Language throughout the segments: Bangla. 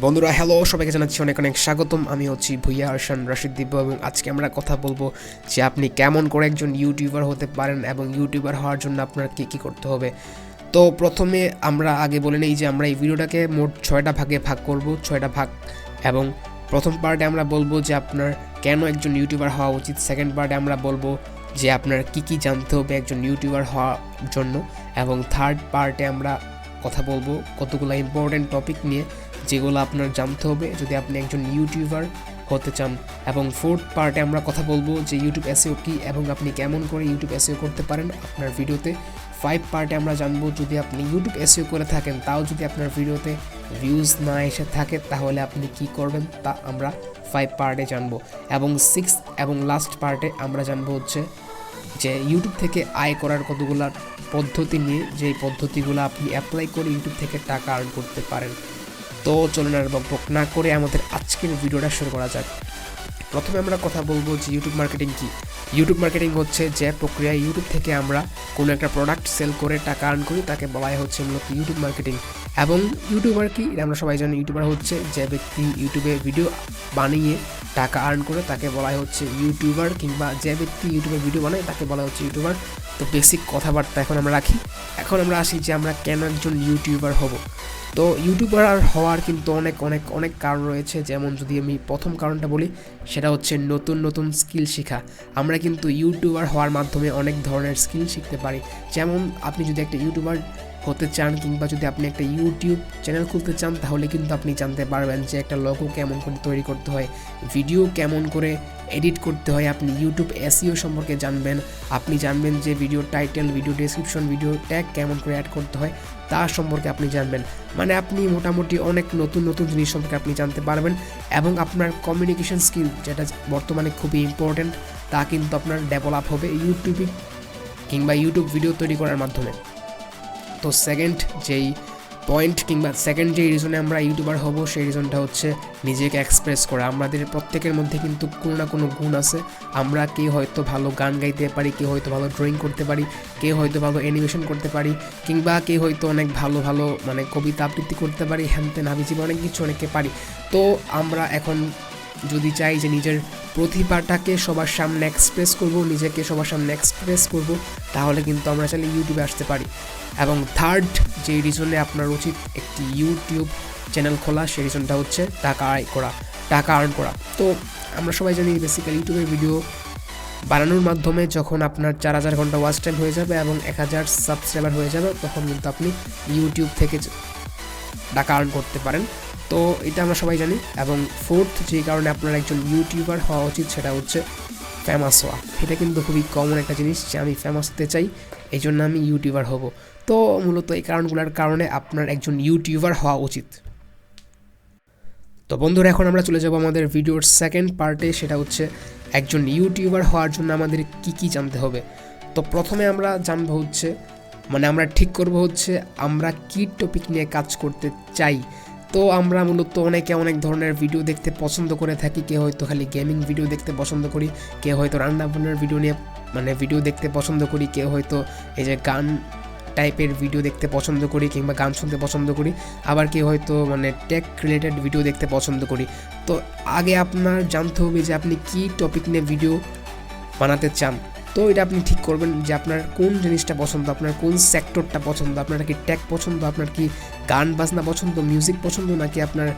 বন্ধুরা হ্যালো, সবাইকে জানাচ্ছি অনেক অনেক স্বাগতম। আমি হচ্ছি ভুইয়া আরশান রাশিদ দিব্য এবং আজকে আমরা কথা বলবো যে আপনি কেমন করে একজন ইউটিউবার হতে পারেন এবং ইউটিউবার হওয়ার জন্য আপনার কী করতে হবে। তো প্রথমে আমরা আগে বলে নিই যে আমরা এই ভিডিওটাকে মোট 6টা ভাগে ভাগ করব, 6টা ভাগ। এবং প্রথম পার্টে আমরা বলবো যে আপনার কেন একজন ইউটিউবার হওয়া উচিত, সেকেন্ড পার্টে আমরা বলবো যে আপনার কী জানতে হবে একজন ইউটিউবার হওয়ার জন্য, এবং থার্ড পার্টে আমরা কথা বলবো কতগুলো ইম্পর্টেন্ট টপিক নিয়ে যেগুলো আপনার জানতে হবে যদি আপনি একজন ইউটিউবার হতে চান। এবং ফোর্থ পার্টে আমরা কথা বলবো যে ইউটিউব এসইও কী এবং আপনি কেমন করে ইউটিউব এসইও করতে পারেন আপনার ভিডিওতে। 5 পার্টে আমরা জানবো যদি আপনি ইউটিউব এসইও করে থাকেন তাও যদি আপনার ভিডিওতে ভিউজ না এসে থাকে তাহলে আপনি কি করবেন তা আমরা 5 পার্টে জানবো। এবং 6 এবং লাস্ট পার্টে আমরা জানবো হচ্ছে যে ইউটিউব থেকে আয় করার কতগুলো পদ্ধতি নিয়ে, যেই পদ্ধতিগুলো আপনি অ্যাপ্লাই করে ইউটিউব থেকে টাকা আর্ন করতে পারেন। তো চলুন আর বকবক না করে আমাদের আজকের ভিডিওটা শুরু করা যাক। প্রথমে আমরা কথা বলবো যে ইউটিউব মার্কেটিং কী। ইউটিউব মার্কেটিং হচ্ছে যে প্রক্রিয়া ইউটিউব থেকে আমরা কোনো একটা প্রোডাক্ট সেল করে টাকা আর্ন করি তাকে বলাই হচ্ছে মূলত ইউটিউব মার্কেটিং। এবং ইউটিউবার কি আমরা সবাই জানি, ইউটিউবার হচ্ছে যে ব্যক্তি ইউটিউবে ভিডিও বানিয়ে টাকা আর্ন করে তাকে বলা হচ্ছে ইউটিউবার, কিংবা যে ব্যক্তি ইউটিউবে ভিডিও বানায় তাকে বলা হচ্ছে ইউটিউবার। তো বেসিক কথাবার্তা এখন আমরা রাখি। এখন আমরা আসি যে আমরা কেন একজন ইউটিউবার হব। তো ইউটিউবার হওয়ার কিন্তু অনেক অনেক অনেক কারণ রয়েছে। যেমন যদি আমি প্রথম কারণটা বলি, সেটা হচ্ছে নতুন নতুন স্কিল শেখা। আমরা কিন্তু ইউটিউবার হওয়ার মাধ্যমে অনেক ধরনের স্কিল শিখতে পারি। যেমন আপনি যদি একটা ইউটিউবার হতে চান কিংবা যদি আপনি একটা ইউটিউব চ্যানেল খুলতে চান তাহলে কিন্তু আপনি জানতে পারবেন যে একটা লোগো কেমন করে তৈরি করতে হয়, ভিডিও কেমন করে এডিট করতে হয়, আপনি ইউটিউব এসইও সম্পর্কে জানবেন, আপনি জানবেন যে video title, video description, video tag কেমন করে অ্যাড করতে হয় তার সম্পর্কে আপনি জানবেন। মানে আপনি মোটামুটি অনেক নতুন নতুন জিনিস সম্পর্কে আপনি জানতে পারবেন। এবং আপনার কমিউনিকেশন স্কিল, যেটা বর্তমানে খুবই ইম্পর্ট্যান্ট, তা কিন্তু আপনার ডেভেলপ হবে ইউটিউবে কিংবা ইউটিউব ভিডিও তৈরি করার মাধ্যমে। তো সেকেন্ড যেই পয়েন্ট কিংবা সেকেন্ড যে রিজনে আমরা ইউটিউবার হব সেই রিজনটা হচ্ছে নিজেকে এক্সপ্রেস করা। আমাদের প্রত্যেকের মধ্যে কিন্তু কোনো না কোনো গুণ আছে। আমরা কেউ হয়তো ভালো গান গাইতে পারি, কেউ হয়তো ভালো ড্রয়িং করতে পারি, কেউ হয়তো ভালো অ্যানিমেশন করতে পারি, কিংবা কেউ হয়তো অনেক ভালো ভালো মানে কবিতা আবৃত্তি করতে পারি, হ্যানতেন হাবিজিবে অনেক কিছু অনেকে পারি। তো আমরা এখন যদি চাই যে নিজের প্রতিভাটাকে সবার সামনে এক্সপ্রেস করব, নিজেকে সবার সামনে এক্সপ্রেস করব, তাহলে কিন্তু আমরা চাইলে ইউটিউবে আসতে পারি। এবং থার্ড যে রিজনে আপনার উচিত একটি ইউটিউব চ্যানেল খোলা, সেই রিজনটা হচ্ছে টাকা আর্ন করা। তো আমরা সবাই জানি বেসিক্যালি ইউটিউবের ভিডিও বানানোর মাধ্যমে যখন আপনার 4000 ঘন্টা ওয়াচ টাইম হয়ে যাবে এবং 1000 সাবস্ক্রাইবার হয়ে যাবে তখন কিন্তু আপনি ইউটিউব থেকে টাকা আর্ন করতে পারেন। তো এটা আমরা সবাই জানি। এবং ফোর্থ যে কারণে আপনার একজন ইউটিউবার হওয়া উচিত সেটা হচ্ছে ফেমাস হওয়া। এটা কিন্তু খুবই কমন একটা জিনিস যে আমি ফেমাস হতে চাই, এই জন্য আমি ইউটিউবার হব। তো মূলত এই কারণগুলোর কারণে আপনার একজন ইউটিউবার হওয়া উচিত। তো বন্ধুরা এখন আমরা চলে যাব আমাদের ভিডিওর সেকেন্ড পার্টে, সেটা হচ্ছে একজন ইউটিউবার হওয়ার জন্য আমাদের কি জানতে হবে। তো প্রথমে আমরা জানবো হচ্ছে আমরা ঠিক করব হচ্ছে আমরা কি টপিক নিয়ে কাজ করতে চাই। তো আমরা মূলত অনেকে অনেক ধরনের ভিডিও দেখতে পছন্দ করে থাকি। কেউ হয়তো খালি গেমিং ভিডিও দেখতে পছন্দ করি, কেউ হয়তো রান্নাবান্নার ভিডিও নিয়ে ভিডিও দেখতে পছন্দ করি, কেউ হয়তো এই যে গান টাইপের ভিডিও দেখতে পছন্দ করি কিংবা গান শুনতে পছন্দ করি, আবার কেউ হয়তো টেক রিলেটেড ভিডিও দেখতে পছন্দ করি। তো আগে আপনার জানতে হবে যে আপনি কি টপিক নিয়ে ভিডিও বানাতে চান। তো এটা আপনি ঠিক করবেন যে আপনার কোন জিনিসটা পছন্দ, আপনার কোন সেক্টরটা পছন্দ, আপনার কি টেক পছন্দ, আপনার কি গান বাজনা পছন্দ, মিউজিক পছন্দ, নাকি আপনার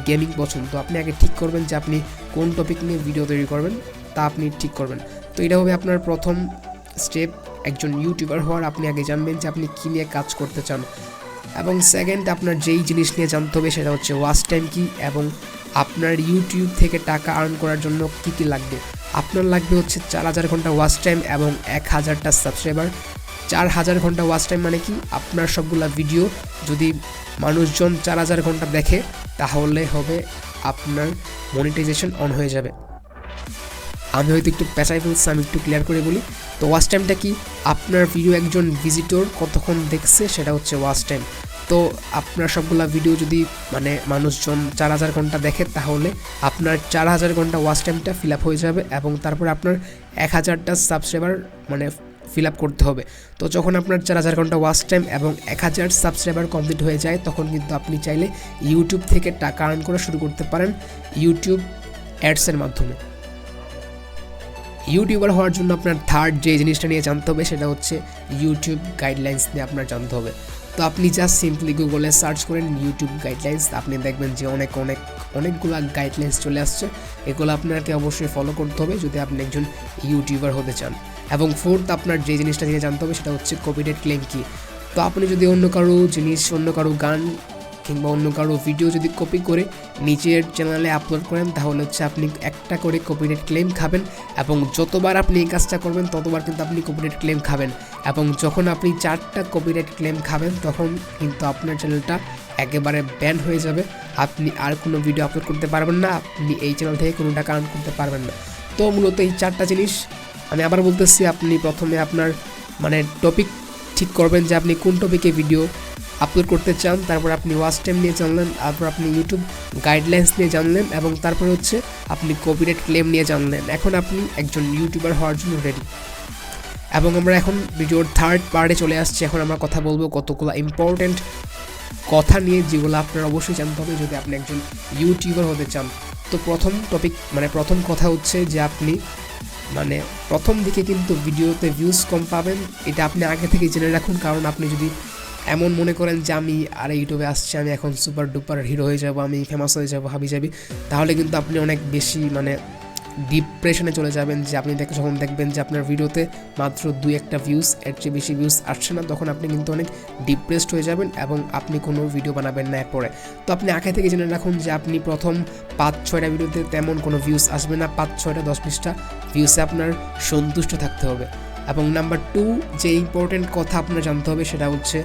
গেমিং পছন্দ। আপনি আগে ঠিক করবেন যে আপনি কোন টপিক নিয়ে ভিডিও তৈরি করবেন, তা আপনি ঠিক করবেন। তো এটা হবে আপনার প্রথম স্টেপ একজন ইউটিউবার হওয়ার। আপনি আগে জানবেন যে আপনি কী নিয়ে কাজ করতে চান। এবং সেকেন্ড আপনার যেই জিনিস নিয়ে জানতে হবে সেটা হচ্ছে ওয়াচ টাইম কী, এবং আপনার ইউটিউব থেকে টাকা আর্ন করার জন্য কী লাগবে। আপনার লাগবে হচ্ছে 4000 ঘন্টা ওয়াচ টাইম এবং 1000টা সাবস্ক্রাইবার। 4000 ঘন্টা ওয়াচ টাইম মানে কি, আপনার সবগুলা ভিডিও যদি মানুষজন 4000 ঘন্টা দেখে তাহলে হবে আপনার মনিটাইজেশন অন হয়ে যাবে। আমি হয়তো একটু পেঁচাই ফেলছি, আমি একটু ক্লিয়ার করে বলি। তো ওয়াচ টাইমটা কি, আপনার ভিডিও একজন ভিজিটর কতক্ষণ দেখছে সেটা হচ্ছে ওয়াচ টাইম। তো আপনার সবগুলা ভিডিও যদি মানুষজন 4000 ঘন্টা দেখে তাহলে আপনার 4000 ঘন্টা ওয়াচ টাইমটা ফিল আপ হয়ে যাবে এবং তারপরে আপনার 1000টা সাবস্ক্রাইবার ফিল আপ করতে হবে। তো যখন আপনার 4000 ঘন্টা ওয়াচ টাইম এবং 1000 সাবস্ক্রাইবার কমপ্লিট হয়ে যায়, তখন কিন্তু আপনি চাইলে ইউটিউব থেকে টাকা আর্ন করা শুরু করতে পারেন ইউটিউব অ্যাডসের মাধ্যমে। ইউটিউবার হওয়ার জন্য আপনার থার্ড যে জিনিসটা নিয়ে জানতে হবে সেটা হচ্ছে ইউটিউব গাইডলাইন্স নিয়ে আপনার জানতে হবে। তো আপনি জাস্ট সিম্পলি গুগলে সার্চ করেন ইউটিউব গাইডলাইন্স, আপনি দেখবেন যে অনেকগুলো গাইডলাইন্স চলে আসছে। এগুলো আপনাকে অবশ্যই ফলো করতে হবে যদি আপনি একজন ইউটিউবার হতে চান। এবং ফোর্থ আপনার যে জিনিসটা নিয়ে জানতে হবে সেটা হচ্ছে কপিরাইট ক্লেম কি। তো আপনি যদি অন্য কারো জিনিস, অন্য কারো গান কিংবা অন্য কারো ভিডিও যদি কপি করে নিজের চ্যানেলে আপলোড করেন, তাহলে হচ্ছে আপনি একটা করে কপিরাইট ক্লেম খাবেন। এবং যতবার আপনি এই কাজটা করবেন ততবার কিন্তু আপনি কপিরাইট ক্লেম খাবেন। এবং যখন আপনি 4টা কপিরাইট ক্লেম খাবেন তখন কিন্তু আপনার চ্যানেলটা একেবারে ব্যান হয়ে যাবে। আপনি আর কোনো ভিডিও আপলোড করতে পারবেন না, আপনি এই চ্যানেল থেকে কোনো টাকা আর্ন করতে পারবেন না। তো মূলত এই 4টা জিনিস আমি আবার বলতেছি, আপনি প্রথমে আপনার টপিক ঠিক করবেন যে আপনি কোন টপিকে ভিডিও আপলোড করতে চান, তারপর আপনি ওয়াচ টাইম নিয়ে জানলেন, তারপর আপনি ইউটিউব গাইডলাইন্স নিয়ে জানলেন, এবং তারপর হচ্ছে আপনি কপিরাইট ক্লেম নিয়ে জানলেন। এখন আপনি একজন ইউটিউবার হওয়ার জন্য রেডি। এবং আমরা এখন ভিডিওর থার্ড পার্টে চলে আসছি। এখন আমরা কথা বলবো কতগুলো ইম্পর্টেন্ট কথা নিয়ে, যেগুলো আপনার অবশ্যই জানতে হবে যদি আপনি একজন ইউটিউবার হতে চান। তো প্রথম টপিক প্রথম কথা হচ্ছে যে আপনি প্রথম দিকে কিন্তু ভিডিওতে ভিউজ কম পাবেন। এটা আপনি আগে থেকে জেনে রাখুন, কারণ আপনি যদি এমন মনে করেন যে আমি আর ইউটিউবে আসছি, আমি এখন সুপার ডুপার হিরো হয়ে যাব, আমি ফেমাস হয়ে যাব, হাবি যাবি, তাহলে কিন্তু আপনি অনেক বেশি ডিপ্রেশনে চলে যাবেন। যে আপনি যখন দেখবেন যে আপনার ভিডিওতে মাত্র 2-1টা ভিউজ, এর চেয়ে বেশি ভিউজ আসছে না, তখন আপনি কিন্তু অনেক ডিপ্রেসড হয়ে যাবেন এবং আপনি কোনো ভিডিও বানাবেন না এরপরে। তো আপনি আগে থেকে জেনে রাখুন যে আপনি প্রথম 5-6টা ভিডিওতে তেমন কোনো ভিউজ আসবে না, 5-6টা 10-20টা ভিউসে আপনার সন্তুষ্ট থাকতে হবে। এবং নাম্বার 2 যে ইম্পর্টেন্ট কথা আপনার জানতে হবে সেটা হচ্ছে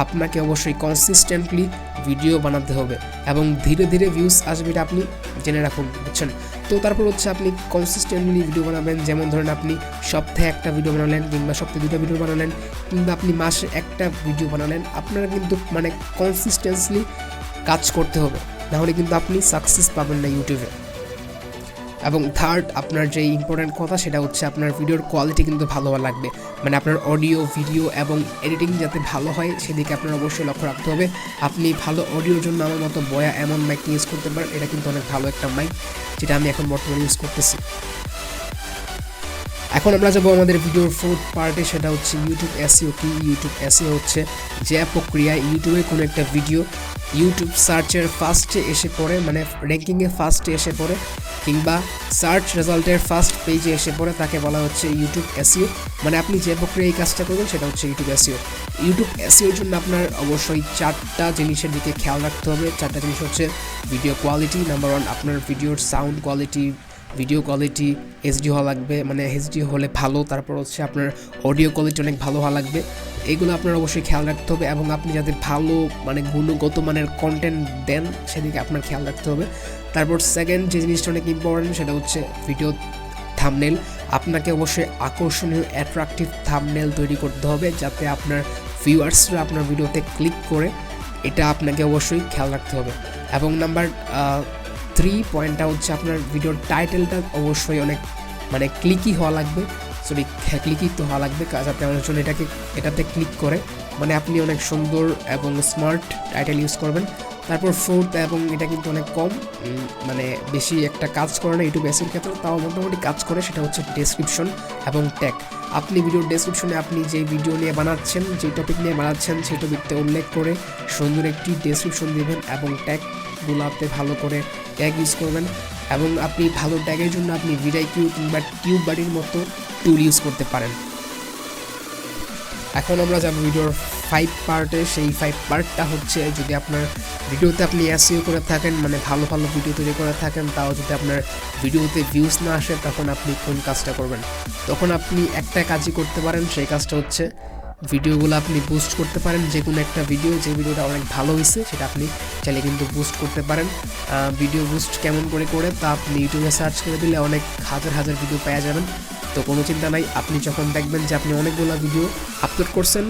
আপনাকে অবশ্যই কনসিস্টেন্টলি ভিডিও বানাতে হবে এবং ধীরে ধীরে ভিউজ আসবে, এটা আপনি জেনে রাখুন, বুঝছেন। তো তারপর হচ্ছে আপনি কনসিস্টেন্টলি ভিডিও বানাবেন। যেমন ধরেন আপনি সপ্তাহে একটা ভিডিও বানালেন, কিংবা সপ্তাহে 2টা ভিডিও বানালেন, কিংবা আপনি মাসে একটা ভিডিও বানালেন। আপনারা কিন্তু কনসিস্টেন্সলি কাজ করতে হবে, নাহলে কিন্তু আপনি সাকসেস পাবেন না ইউটিউবে। এবং থার্ড আপনার যে ইম্পর্ট্যান্ট কথা সেটা হচ্ছে আপনার ভিডিওর কোয়ালিটি কিন্তু ভালো হওয়া লাগবে। আপনার অডিও, ভিডিও এবং এডিটিং যাতে ভালো হয় সেদিকে আপনার অবশ্যই লক্ষ্য রাখতে হবে। আপনি ভালো অডিওর জন্য আমার মতো বয়া এমন মাইক ইউজ করতে পারেন, এটা কিন্তু অনেক ভালো একটা মাইক, যেটা আমি এখন বর্তমানে ইউজ করতেছি। এখন আমরা যাবো আমাদের ভিডিওর ফোর্থ পার্টে, সেটা হচ্ছে ইউটিউব এসইও কি। ইউটিউব এসইও হচ্ছে যে প্রক্রিয়া ইউটিউবে কোনো একটা ভিডিও ইউটিউব সার্চের ফার্স্টে এসে পড়ে, র্যাঙ্কিংয়ে ফার্স্টে এসে পড়ে, কিংবা সার্চ রেজাল্টের ফার্স্ট পেজে এসে পড়ে, তাকে বলা হচ্ছে ইউটিউব এসইও। আপনি যে প্রক্রিয়া এই কাজটা করবেন সেটা হচ্ছে ইউটিউব এসইও। ইউটিউব এসইওর জন্য আপনার অবশ্যই 4টা জিনিসের দিকে খেয়াল রাখতে হবে। 4টা জিনিস হচ্ছে ভিডিও কোয়ালিটি, নাম্বার 1 আপনার ভিডিওর sound quality, video quality HD হওয়া লাগবে, এইচডি হলে ভালো। তারপর হচ্ছে আপনার অডিও কোয়ালিটি অনেক ভালো হওয়া লাগবে। এগুলো আপনার অবশ্যই খেয়াল রাখতে হবে এবং আপনি যাতে ভালো গুণগত মানের কন্টেন্ট দেন সেদিকে আপনার খেয়াল রাখতে হবে। তারপর সেকেন্ড যে জিনিসটা অনেক ইম্পর্টেন্ট সেটা হচ্ছে ভিডিও থাম্বনেল। আপনাকে অবশ্যই আকর্ষণীয় অ্যাট্রাকটিভ থাম্বনেল তৈরি করতে হবে যাতে আপনার ভিউয়ার্সরা আপনার ভিডিওতে ক্লিক করে, এটা আপনাকে অবশ্যই খেয়াল রাখতে হবে। এবং নাম্বার 3 পয়েন্টটা হচ্ছে আপনার ভিডিওর টাইটেলটা অবশ্যই অনেক ক্লিকি হওয়া লাগবে, ক্লিকি তো হওয়া লাগবে যাতে মানুষজন এটাতে ক্লিক করে, আপনি অনেক সুন্দর এবং স্মার্ট টাইটেল ইউজ করবেন। তারপর ফোর্থ, এবং এটা কিন্তু অনেক কম বেশি একটা কাজ করে না ইউটিউব এসইওর ক্ষেত্রে, তাও মোটামুটি কাজ করে, সেটা হচ্ছে ডেসক্রিপশন এবং ট্যাগ। আপনি ভিডিওর ডেসক্রিপশনে আপনি যে ভিডিও নিয়ে বানাচ্ছেন, যে টপিক নিয়ে বানাচ্ছেন সেই টপিকটা উল্লেখ করে সুন্দর একটি ডেসক্রিপশন দেবেন এবং ট্যাগগুলোতে ভালো করে ট্যাগ ইউজ করবেন। এবং আপনি ভালো ট্যাগের জন্য আপনি ভিডিকিউ কিংবা টিউব বাড়ির মতো টুল ইউজ করতে পারেন। এখন আমরা যাব ভিডিওর 5 পার্টে। সেই 5 পার্টটা হচ্ছে যদি আপনার ভিডিওতে আপনি এসইও করে থাকেন, ভালো ভালো ভিডিও তৈরি করে থাকেন, তাও যদি আপনার ভিডিওতে ভিউজ না আসে তখন আপনি কোন কাজটা করবেন। তখন আপনি একটা কাজই করতে পারেন, সেই কাজটা হচ্ছে ভিডিওগুলো আপনি বুস্ট করতে পারেন। যে কোনো একটা যে ভিডিওটা অনেক ভালো হয়েছে সেটা আপনি চাইলে কিন্তু বুস্ট করতে পারেন। ভিডিও বুস্ট কেমন করে তা আপনি ইউটিউবে সার্চ করে দিলে অনেক হাজার ভিডিও পেয়ে যাবেন। তো কোনো চিন্তা নাই, আপনি যখন দেখবেন যে আপনি অনেকগুলো ভিডিও আপলোড করছেন,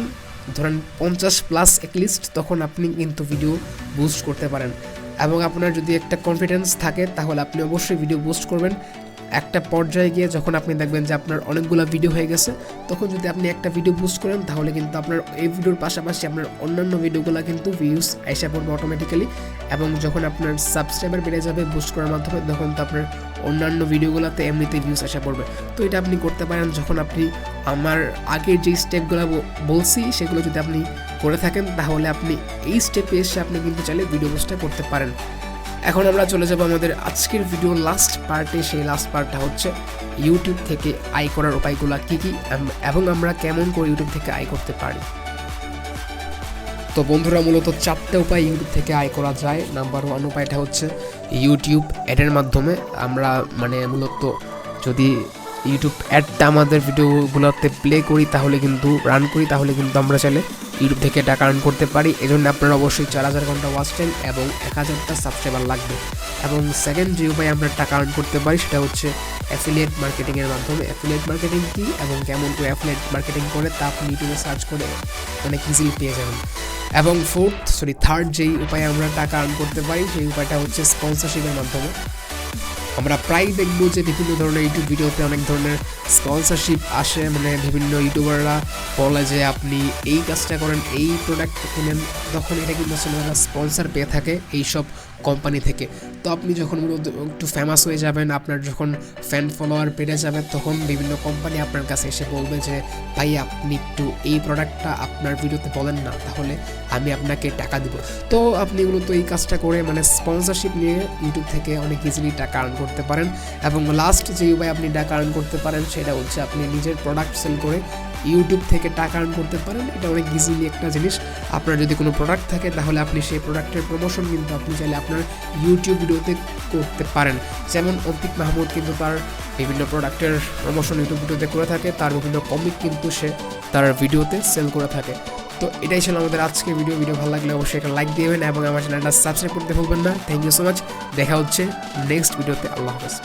ধরেন 50+ অ্যাটলিস্ট, তখন আপনি কিন্তু ভিডিও বুস্ট করতে পারেন। এবং আপনার যদি একটা কনফিডেন্স থাকে তাহলে আপনি অবশ্যই ভিডিও বুস্ট করবেন একটা পর্যায়ে গিয়ে যখন আপনি দেখবেন যে আপনার অনেকগুলো ভিডিও হয়ে গেছে, তখন যদি আপনি একটা ভিডিও বুস্ট করেন তাহলে কিন্তু আপনার এই ভিডিওর পাশাপাশি আপনার অন্যান্য ভিডিওগুলো কিন্তু ভিউজ আইসা পড়বে অটোমেটিক্যালি। এবং যখন আপনার সাবস্ক্রাইবার বেড়ে যাবে বুস্ট করার মাধ্যমে, তখন তো আপনার অন্যান্য ভিডিওগুলোতে এমনিতেই ভিউজ আসা পড়বে। তো এটা আপনি করতে পারেন যখন আপনি আমার আগের যে স্টেপগুলো বলছি সেগুলো যদি আপনি করে থাকেন, তাহলে আপনি এই স্টেপে এসে আপনি কিন্তু চাইলে ভিডিও পোস্টটা করতে পারেন। এখন আমরা চলে যাব আমাদের আজকের ভিডিওর লাস্ট পার্টে। সেই লাস্ট পার্টটা হচ্ছে ইউটিউব থেকে আয় করার উপায়গুলো কী কী এবং আমরা কেমন করে ইউটিউব থেকে আয় করতে পারি। তো বন্ধুরা, মূলত 4টে উপায় ইউটিউব থেকে আয় করা যায়। নাম্বার 1 উপায়টা হচ্ছে ইউটিউব অ্যাডের মাধ্যমে। আমরা মূলত যদি ইউটিউব অ্যাডটা আমাদের ভিডিওগুলোতে প্লে করি তাহলে কিন্তু রান করি, তাহলে কিন্তু আমরা চাইলে ইউটিউব থেকে টাকা আর্ন করতে পারি। এজন্য আপনার অবশ্যই 4000 ঘন্টা ওয়াচ টাইম এবং 1000টা সাবস্ক্রাইবার লাগবে। এবং সেকেন্ড যে উপায়ে আমরা টাকা আর্ন করতে পারি সেটা হচ্ছে অ্যাফিলিয়েট মার্কেটিংয়ের মাধ্যমে। অ্যাফিলিয়েট মার্কেটিং কী এবং কেমন করে অ্যাফিলিয়েট মার্কেটিং করে তা আপনি ইউটিউবে সার্চ করে অনেক ইজিলি পেয়ে যাবেন। এবং থার্ড যেই উপায়ে আমরা টাকা আর্ন করতে পারি সেই উপায়টা হচ্ছে স্পন্সরশিপের মাধ্যমে। আমরা প্রায় দেখবো যে বিভিন্ন ধরনের ইউটিউব ভিডিওতে অনেক ধরনের স্পন্সরশিপ আসে, বিভিন্ন ইউটিউবাররা বলে যে আপনি এই কাজটা করেন, এই প্রোডাক্ট কিনেন, তখন এটা কিন্তু আসলে তারা স্পন্সর পেয়ে থাকে এইসব কোম্পানি থেকে। তো আপনি যখন একটু ফেমাস হয়ে যাবেন, আপনার যখন ফ্যান ফলোয়ার বেড়ে যাবে, তখন বিভিন্ন কোম্পানি আপনার কাছে এসে বলবে যে ভাই আপনি একটু এই প্রোডাক্টটা আপনার ভিডিওতে বলেন না, তাহলে আমি আপনাকে টাকা দিব। তো আপনি মূলত এই কাজটা করে স্পন্সরশিপ নিয়ে ইউটিউব থেকে অনেক ইজিলি টাকা আর্ন করতে পারেন। এবং লাস্ট যে উপায় আপনি টাকা আর্ন করতে পারেন সেটা হচ্ছে আপনি নিজের প্রোডাক্ট সেল করে ইউটিউব থেকে টাকা আর্ন করতে পারেন। এটা অনেক ইজিলি একটা জিনিস। আপনার যদি কোনো প্রোডাক্ট থাকে তাহলে আপনি সেই প্রোডাক্টের প্রমোশন কিন্তু আপনি চাইলে আপনার ইউটিউব ভিডিওতে করতে পারেন। যেমন অন্তিক মাহমুদ কিন্তু তার বিভিন্ন প্রোডাক্টের প্রমোশন ইউটিউব ভিডিওতে করে থাকে, তার বিভিন্ন কমিক কিন্তু সে তার ভিডিওতে সেল করে থাকে। তো এটাই ছিল আমাদের আজকে ভিডিও ভালো লাগলে অবশ্যই একটা লাইক দিবেন এবং আমার চ্যানেলটা সাবস্ক্রাইব করতে ভুলবেন না। Thank you so much. দেখা হচ্ছে নেক্সট ভিডিওতে। আল্লাহ হাফেজ।